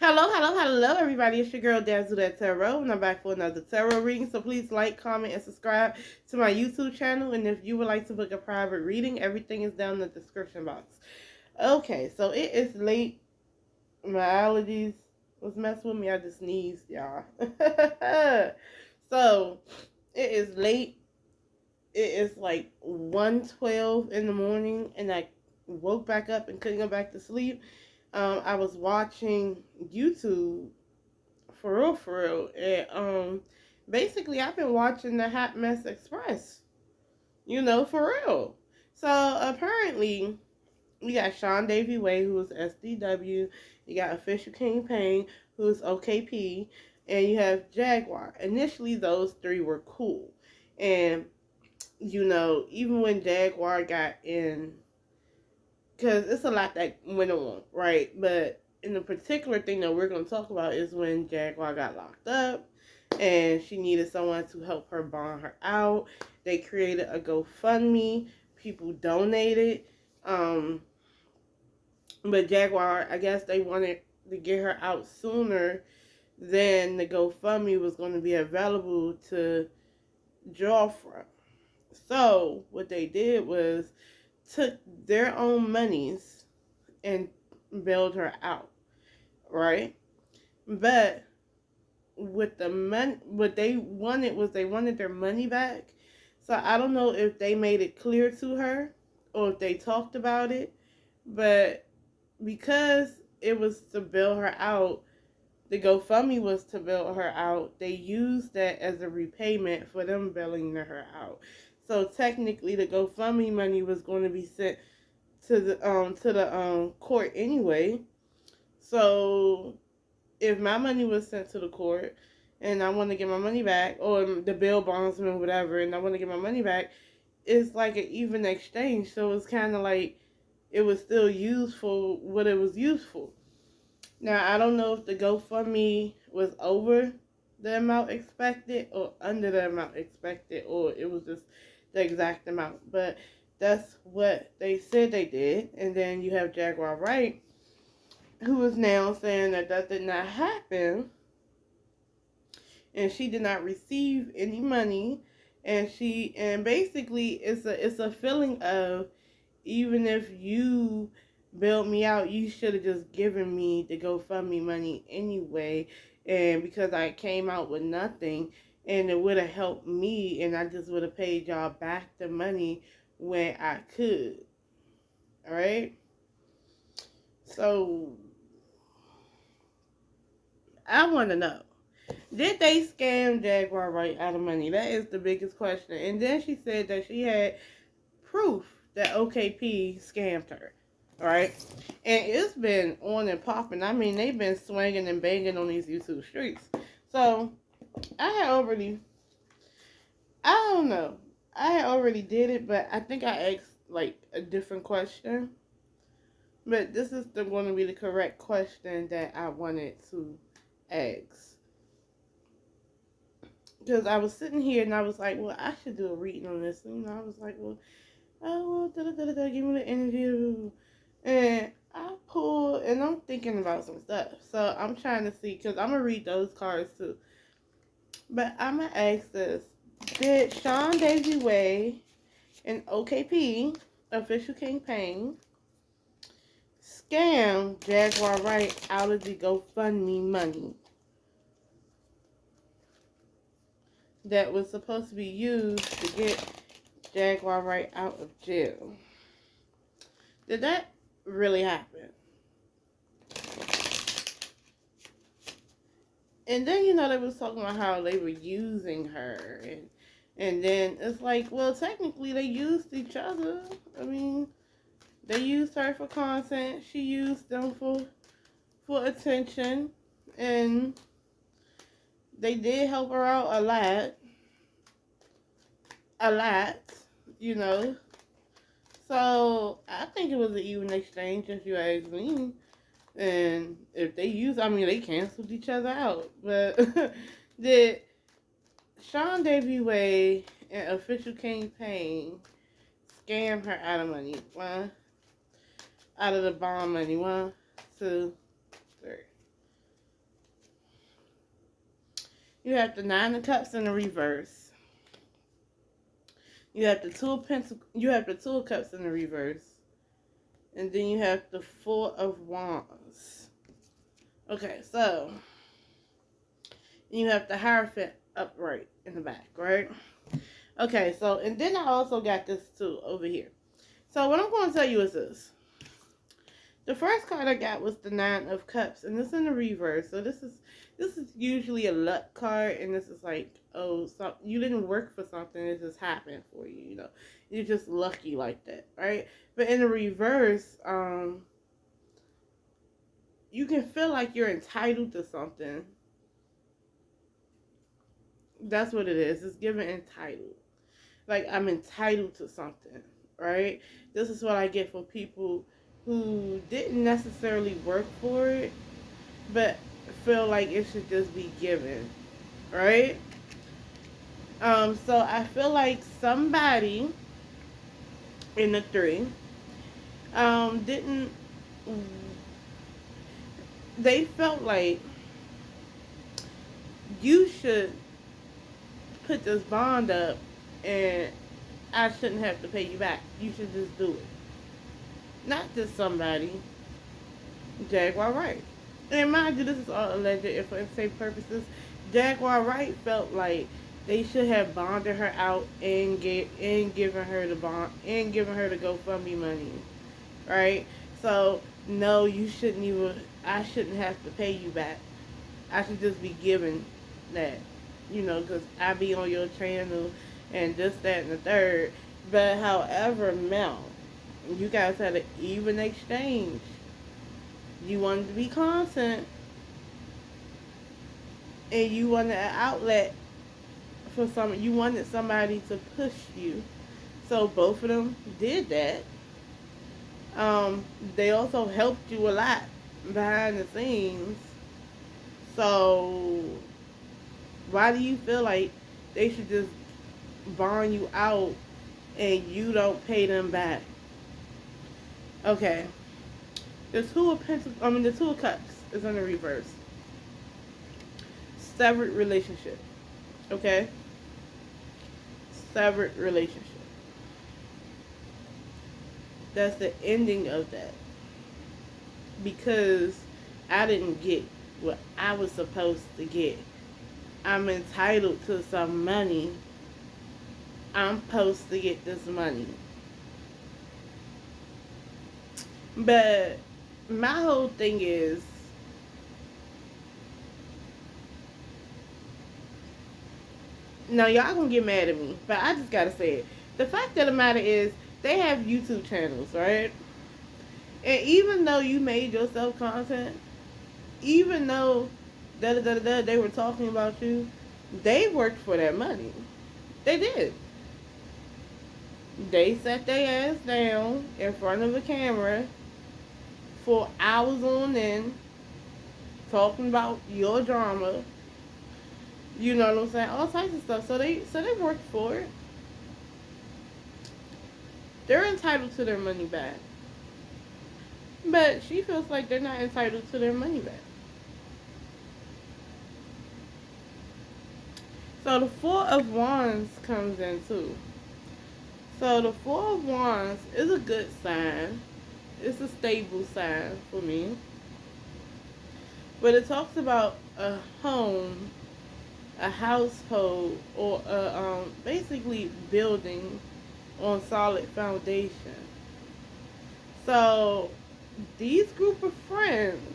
Hello, everybody. It's your girl, DAZZLE, and I'm back for another tarot reading. So please like, comment, and subscribe to my YouTube channel. And if you would like to book a private reading, everything is down in the description box. Okay, so it is late. My allergies was messing with me. I just sneezed, y'all. So it is late. It is like 1:12 in the morning, and I woke back up and couldn't go back to sleep. I was watching YouTube for real. And basically I've been watching the Hot Mess Express, for real. So apparently we got Shawn Davie Way, who is SDW, you got Official King Payne, who is OKP, and you have Jaguar. Initially those three were cool. And even when Jaguar got in, because it's a lot that went on, right? But in the particular thing that we're going to talk about is when Jaguar got locked up and she needed someone to help her bond her out. They created a GoFundMe. People donated. But Jaguar, I guess they wanted to get her out sooner than the GoFundMe was going to be available to draw from. So what they did was took their own monies and bailed her out, right? But with the money, what they wanted was they wanted their money back. So I don't know if they made it clear to her or if they talked about it, but because it was to bail her out, the GoFundMe was to bail her out. They used that as a repayment for them bailing her out. So technically, the GoFundMe money was going to be sent to the court anyway. So if my money was sent to the court and I want to get my money back, or the bail bondsman, whatever, and I want to get my money back, it's like an even exchange. So it's kind of like it was still used for what it was used for. Now, I don't know if the GoFundMe was over the amount expected or under the amount expected, or it was just the exact amount. But that's what they said they did. And then you have Jaguar Wright, who is now saying that that did not happen. And she did not receive any money. And basically it's a feeling of, even if you bailed me out, you should have just given me the GoFundMe money anyway. And because I came out with nothing, and it would have helped me, and I just would have paid y'all back the money when I could. All right? So, I want to know, did they scam Jaguar Wright out of money? That is the biggest question. And then she said that she had proof that OKP scammed her. Right? And it's been on and popping. I mean, they've been swinging and banging on these YouTube streets. So, I don't know. I had already did it, but I think I asked, like, a different question. But this is going to be the correct question that I wanted to ask. Because I was sitting here and I was like, well, I should do a reading on this. And I was like, well, give me the interview. And I pulled, and I'm thinking about some stuff. So I'm trying to see, because I'm going to read those cards too. But I'm going to ask this. Did Shawn Davie Way and OKP, Official King Payne, scam Jaguar Wright out of the GoFundMe money that was supposed to be used to get Jaguar Wright out of jail? Did that really happen? And then, they was talking about how they were using her. And then it's like, well, technically they used each other. I mean, they used her for content. She used them for attention. And they did help her out a lot. So, I think it was an even exchange, if you ask me. And if they they canceled each other out. But did Shawn Davie Way and Official King Payne scam her out of money? Out of the bond money. 1, 2, 3. You have the Nine of Cups in the reverse. You have the Two of Cups in the reverse. And then you have the Four of Wands. Okay, so you have the Hierophant upright in the back, right? Okay, so, and then I also got this too over here. So what I'm going to tell you is this. The first card I got was the Nine of Cups, and this in the reverse. So this is usually a luck card, and this is like, oh, so you didn't work for something, it just happened for you, you know. You're just lucky like that, right? But in the reverse, you can feel like you're entitled to something. That's what it is. It's given entitled. Like, I'm entitled to something, right? This is what I get for people who didn't necessarily work for it, but feel like it should just be given, right? So I feel like somebody in the three, didn't, they felt like you should put this bond up and I shouldn't have to pay you back. You should just do it. Not just somebody. Jaguar Wright. And mind you, this is all alleged and for safe purposes. Jaguar Wright felt like they should have bonded her out and given her the bond and given her the GoFundMe money. Right? So no, you shouldn't even. I shouldn't have to pay you back. I should just be given that, you know, because I be on your channel and this, that, and the third. But however, Mel, you guys had an even exchange. You wanted to be content, and you wanted an outlet for some. You wanted somebody to push you, so both of them did that. They also helped you a lot behind the scenes. So why do you feel like they should just bond you out and you don't pay them back? Okay. The Two of Cups is in the reverse. Severed relationship. Okay? Severed relationship. That's the ending of that. Because I didn't get what I was supposed to get. I'm entitled to some money. I'm supposed to get this money. But my whole thing is, now y'all gonna get mad at me, but I just gotta say it. The fact of the matter is, they have YouTube channels, right? And even though you made yourself content, even though they were talking about you, they worked for that money. They did. They sat their ass down in front of a camera for hours on end, talking about your drama. You know what I'm saying? All types of stuff. So they worked for it. They're entitled to their money back. But she feels like they're not entitled to their money back. So the Four of Wands comes in too. So the Four of Wands is a good sign. It's a stable sign for me. But it talks about a home, a household, or basically building on solid foundation. So these group of friends,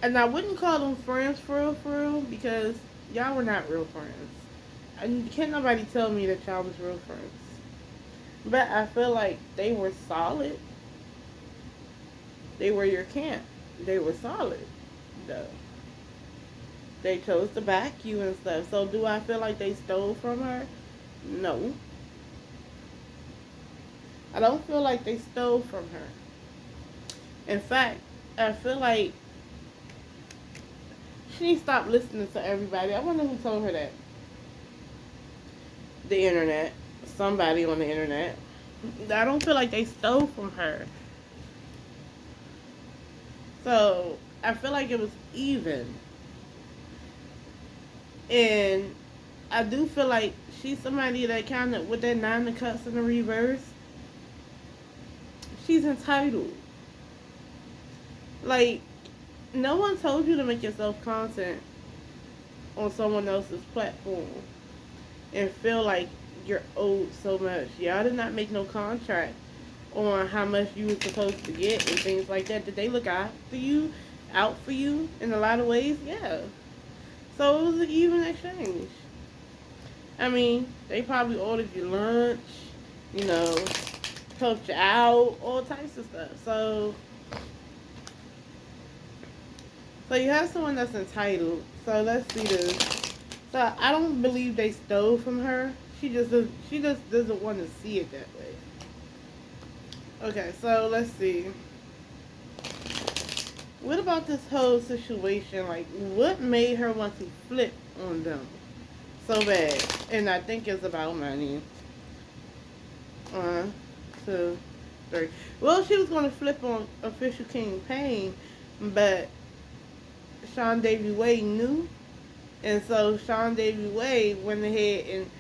and I wouldn't call them friends for real, because y'all were not real friends. And can't nobody tell me that y'all was real friends. But I feel like they were solid. They were your camp. They were solid, though. They chose to back you and stuff. So do I feel like they stole from her? No. I don't feel like they stole from her. In fact, I feel like she needs to stop listening to everybody. I wonder who told her that. The internet. Somebody on the internet. I don't feel like they stole from her. So I feel like it was even. And I do feel like she's somebody that kind of, with that 9 of Cups in the reverse, she's entitled. Like, no one told you to make yourself content on someone else's platform and feel like you're owed so much. Y'all did not make no contract on how much you were supposed to get and things like that. Did they look after you, out for you in a lot of ways? Yeah. So it was an even exchange. I mean, they probably ordered you lunch, you know, helped you out, all types of stuff. So you have someone that's entitled. So let's see this. So I don't believe they stole from her. She just doesn't want to see it that way. Okay, so let's see. What about this whole situation? Like, what made her want to flip on them so bad? And I think it's about money. 1, 2, 3. Well, she was going to flip on Official King Pain, but Shawn Davie Wade knew. And so Shawn Davie Wade went ahead and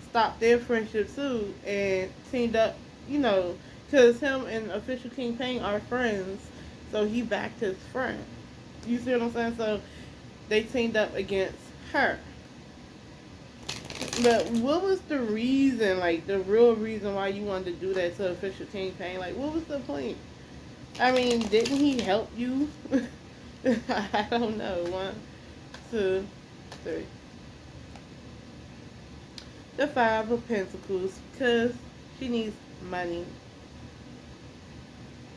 stopped their friendship too and teamed up, you know, because him and Official King Pain are friends. So he backed his friend. You see what I'm saying? So they teamed up against her. But what was the reason, like the real reason why you wanted to do that to Official King Pain? Like, what was the point? I mean, didn't he help you? I don't know. 1, 2, 3. The 5 of Pentacles, because she needs money.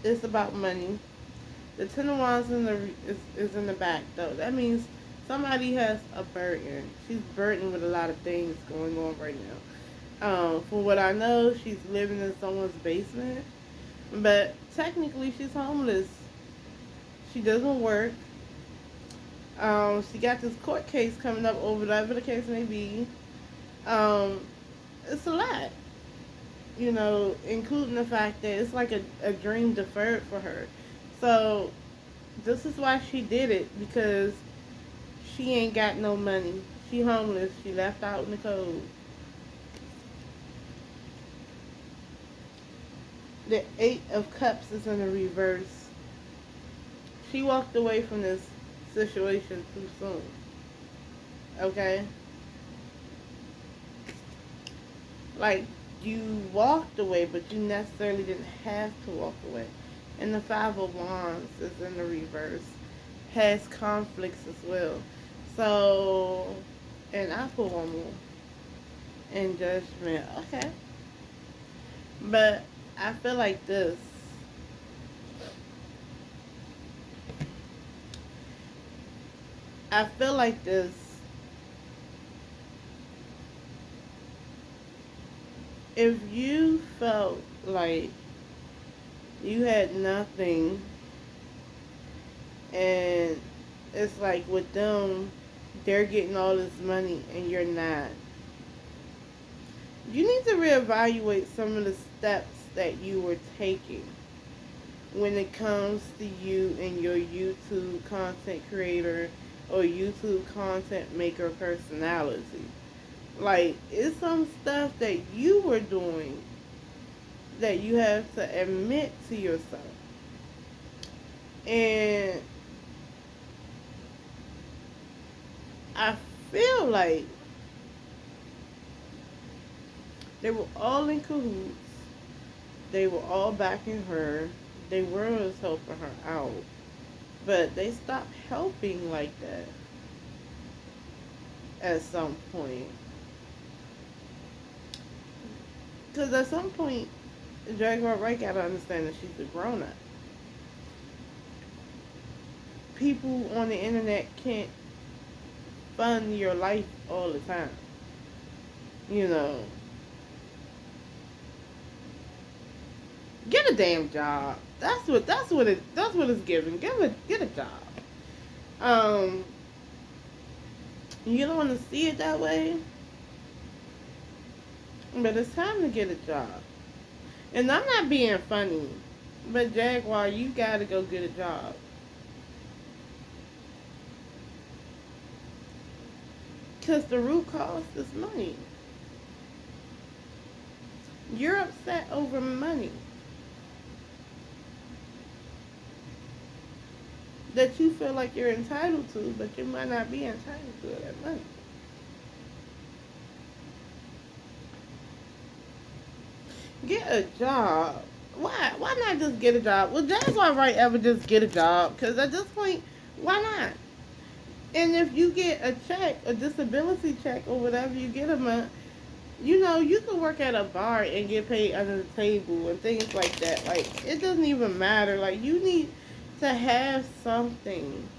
It's about money. The 10 of Wands is in the back, though. That means somebody has a burden. She's burdened with a lot of things going on right now. For what I know, she's living in someone's basement. But technically, she's homeless. She doesn't work. She got this court case coming up over whatever the case may be. It's a lot. You know, including the fact that it's like a dream deferred for her. So, this is why she did it, because she ain't got no money. She homeless. She left out in the cold. The 8 of Cups is in the reverse. She walked away from this situation too soon. Okay? Like, you walked away, but you necessarily didn't have to walk away. And the 5 of Wands is in the reverse. Has conflicts as well. So, and I put one more. And Judgment. Okay. But I feel like this. I feel like this. If you felt like you had nothing, and it's like with them, they're getting all this money and you're not, you need to reevaluate some of the steps that you were taking when it comes to you and your YouTube content creator or YouTube content maker personality. Like, it's some stuff that you were doing that you have to admit to yourself. And I feel like they were all in cahoots. They were all backing her. They were helping her out. But they stopped helping like that at some point. Because at some point, Jaguar Wright got to understand that she's a grown-up. People on the internet can't fund your life all the time. You know. Get a damn job. That's what it's giving. Get a job. You don't want to see it that way, but it's time to get a job. And I'm not being funny, but Jaguar, you gotta go get a job. Because the root cause is money. You're upset over money that you feel like you're entitled to, but you might not be entitled to that money. Get a job. Why? Why not just get a job? Will Jaguar Wright ever just get a job? Because at this point, why not? And if you get a check, a disability check, or whatever you get a month, you know, you can work at a bar and get paid under the table and things like that. Like, it doesn't even matter. Like, you need to have something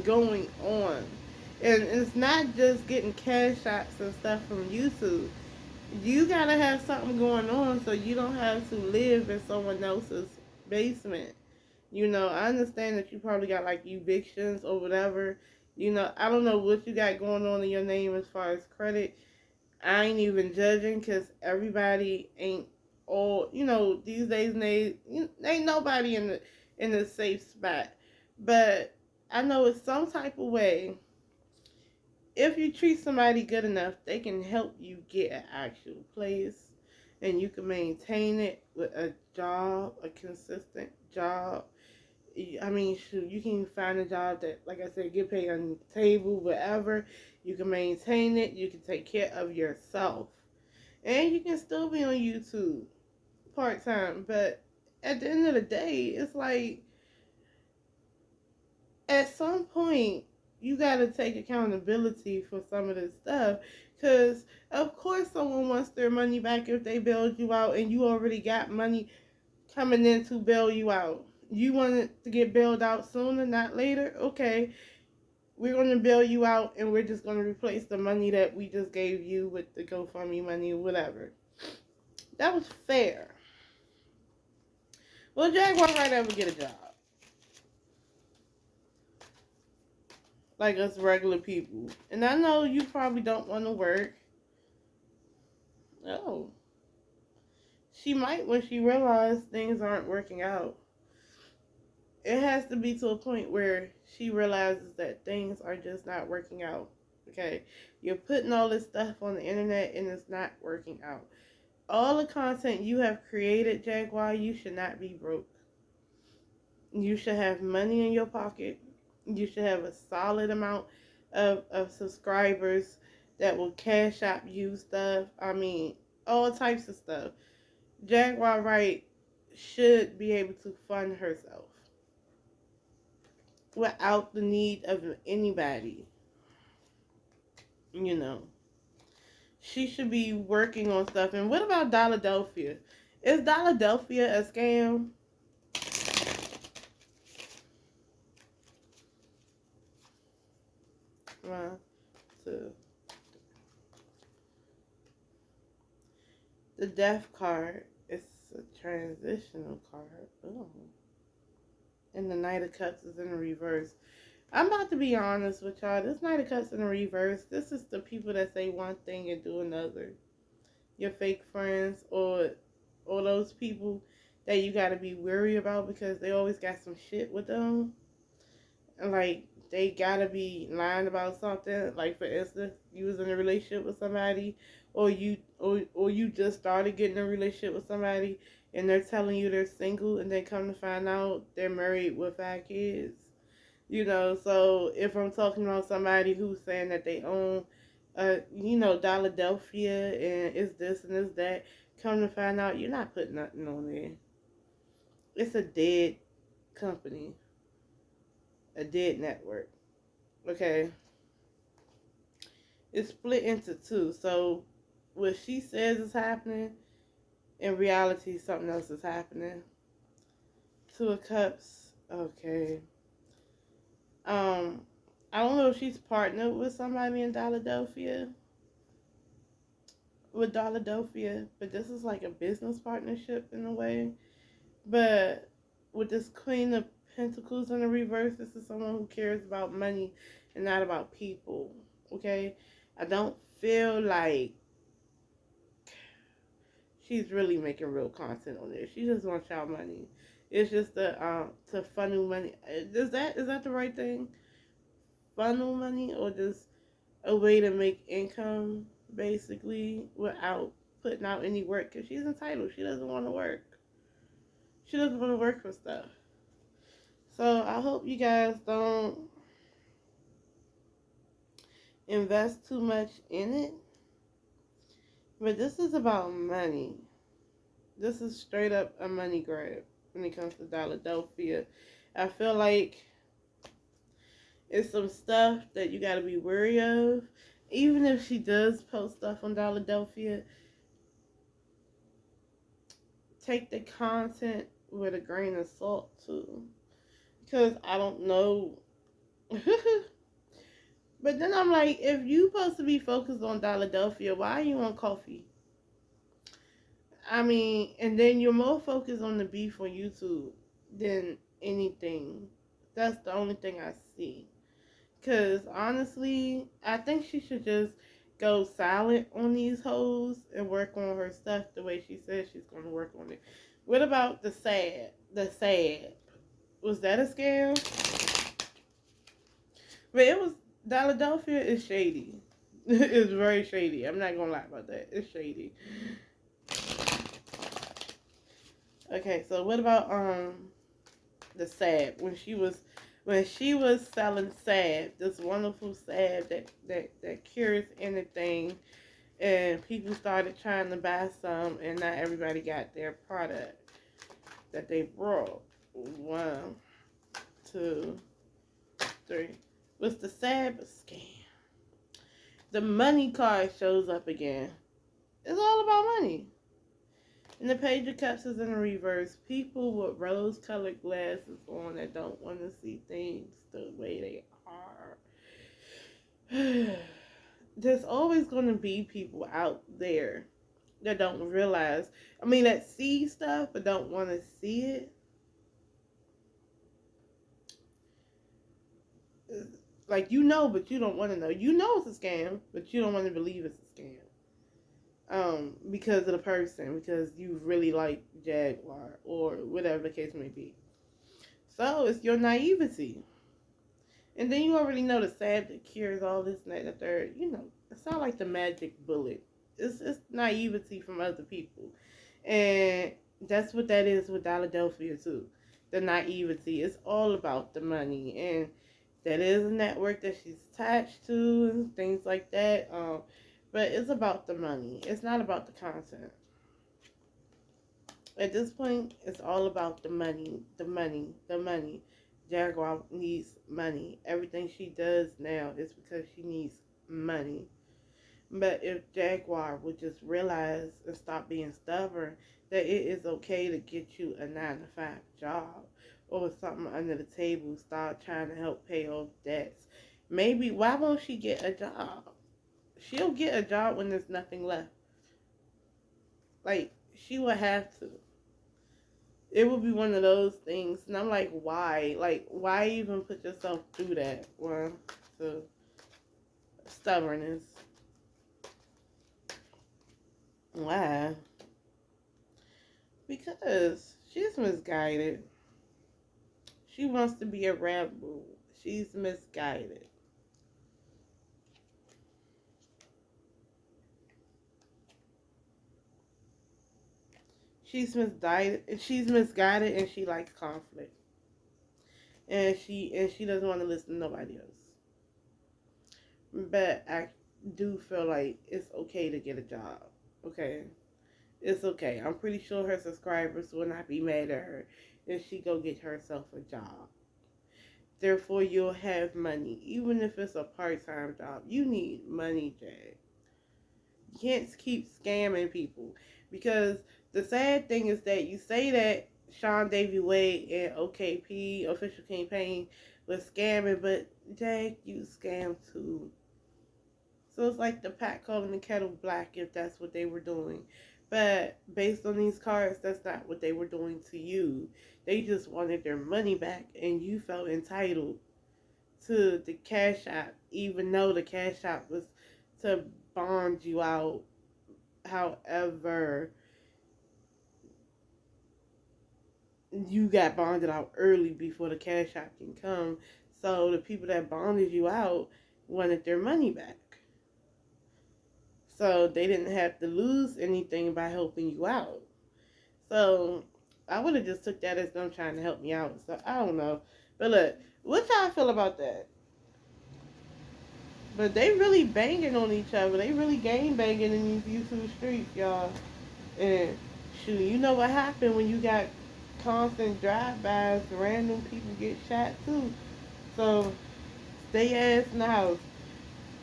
going on. And it's not just getting cash apps and stuff from YouTube. You gotta have something going on so you don't have to live in someone else's basement. You know, I understand that you probably got like evictions or whatever. You know, I don't know what you got going on in your name as far as credit. I ain't even judging because everybody ain't all, you know, these days ain't nobody in the safe spot. But I know it's some type of way. If you treat somebody good enough, they can help you get an actual place, and you can maintain it with a job, a consistent job. I mean, shoot, you can find a job that, like I said, get paid on the table, whatever. You can maintain it. You can take care of yourself, and you can still be on YouTube part time. But at the end of the day, it's like at some point you got to take accountability for some of this stuff, because of course someone wants their money back if they bailed you out and you already got money coming in to bail you out. You wanted to get bailed out sooner, not later? Okay, we're going to bail you out and we're just going to replace the money that we just gave you with the GoFundMe money or whatever. That was fair. Will Jaguar Wright ever get a job? Like us regular people. And I know you probably don't want to work. Oh. She might when she realizes things aren't working out. It has to be to a point where she realizes that things are just not working out. Okay? You're putting all this stuff on the internet and it's not working out. All the content you have created, Jaguar, you should not be broke. You should have money in your pocket. You should have a solid amount of subscribers that will cash app you stuff. I mean, all types of stuff. Jaguar Wright should be able to fund herself without the need of anybody. You know, she should be working on stuff. And what about Philadelphia? Is Philadelphia a scam? One, two. The death card is a transitional card. Ooh. And the Knight of Cups is in reverse. I'm about to be honest with y'all. This Knight of Cups in reverse, this is the people that say one thing and do another. Your fake friends or those people that you got to be wary about because they always got some shit with them. And like, they got to be lying about something. Like, for instance, you was in a relationship with somebody or you just started getting in a relationship with somebody and they're telling you they're single and then come to find out they're married with 5 kids. You know, so if I'm talking about somebody who's saying that they own, Philadelphia and it's this and it's that, come to find out you're not putting nothing on there. It's a dead company, a dead network. Okay, it's split into 2. So what she says is happening, in reality, something else is happening. 2 of Cups. Okay. I don't know if she's partnered with somebody in Philadelphia. With Philadelphia, but this is like a business partnership in a way. But with this Queen of Pentacles in the reverse, this is someone who cares about money and not about people. Okay? I don't feel like she's really making real content on this. She just wants y'all money. It's just to funnel money. Is that the right thing? Funnel money or just a way to make income, basically, without putting out any work. Because she's entitled. She doesn't want to work. She doesn't want to work for stuff. So I hope you guys don't invest too much in it. But this is about money. This is straight up a money grab when it comes to Philadelphia. I feel like it's some stuff that you got to be wary of. Even if she does post stuff on Philadelphia, take the content with a grain of salt too. Because I don't know. But then I'm like, if you supposed to be focused on Philadelphia, why are you on coffee? I mean, and then you're more focused on the beef on YouTube than anything. That's the only thing I see. Because honestly, I think she should just go silent on these hoes and work on her stuff the way she says she's going to work on it. What about the sad? The sad. Was that a scam? But it was, Philadelphia is shady. It's very shady. I'm not going to lie about that. It's shady. Okay, so what about the salve? When she was selling salve, this wonderful salve that cures anything, and people started trying to buy some, and not everybody got their product that they brought. 1, 2, 3. Was the salve a scam? The money card shows up again. It's all about money. And the Page of Cups is in reverse. People with rose-colored glasses on that don't want to see things the way they are. There's always going to be people out there that don't realize. I mean, that see stuff but don't want to see it. Like, you know, but you don't want to know. You know it's a scam, but you don't want to believe it's a scam. Because of the person, because you really like Jaguar, or whatever the case may be. So, it's your naivety. And then you already know the salve that cures all this and that and the third. You know, it's not like the magic bullet. It's naivety from other people. And that's what that is with Philadelphia, too. The naivety. It's all about the money. And that is a network that she's attached to and things like that. But it's about the money. It's not about the content. At this point, it's all about the money, the money, the money. Jaguar needs money. Everything she does now is because she needs money. But if Jaguar would just realize and stop being stubborn, that it is okay to get you a 9-to-5 job or something under the table, start trying to help pay off debts. Maybe, why won't she get a job? She'll get a job when there's nothing left. Like, she would have to. It would be one of those things. And I'm like, why? Like, why even put yourself through that? 1, 2, stubbornness. Why? Because she's misguided. She wants to be a rebel. She's misguided. She's misguided, and she likes conflict. And she doesn't want to listen to nobody else. But I do feel like it's okay to get a job. Okay? It's okay. I'm pretty sure her subscribers will not be mad at her if she go get herself a job. Therefore, you'll have money. Even if it's a part-time job. You need money, Jag. You can't keep scamming people. Because the sad thing is that you say that Shawn, Davie Wade, and OKP, Official Campaign, was scamming, but Jag, you scam too. So it's like the pot calling the kettle black if that's what they were doing. But based on these cards, that's not what they were doing to you. They just wanted their money back, and you felt entitled to the CASHAPP, even though the CASHAPP was to bond you out. However, you got bonded out early before the CASHAPP can come. So the people that bonded you out wanted their money back. So they didn't have to lose anything by helping you out. So I would have just took that as them trying to help me out. So I don't know. But look, what y'all feel about that? But they really banging on each other. They really gang banging in these YouTube streets, y'all. And shoot, you know what happened when you got constant drive-bys, random people get shot too. So stay your ass in the house.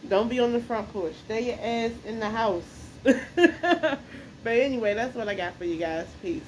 Don't be on the front porch. Stay your ass in the house. But anyway, that's what I got for you guys. Peace.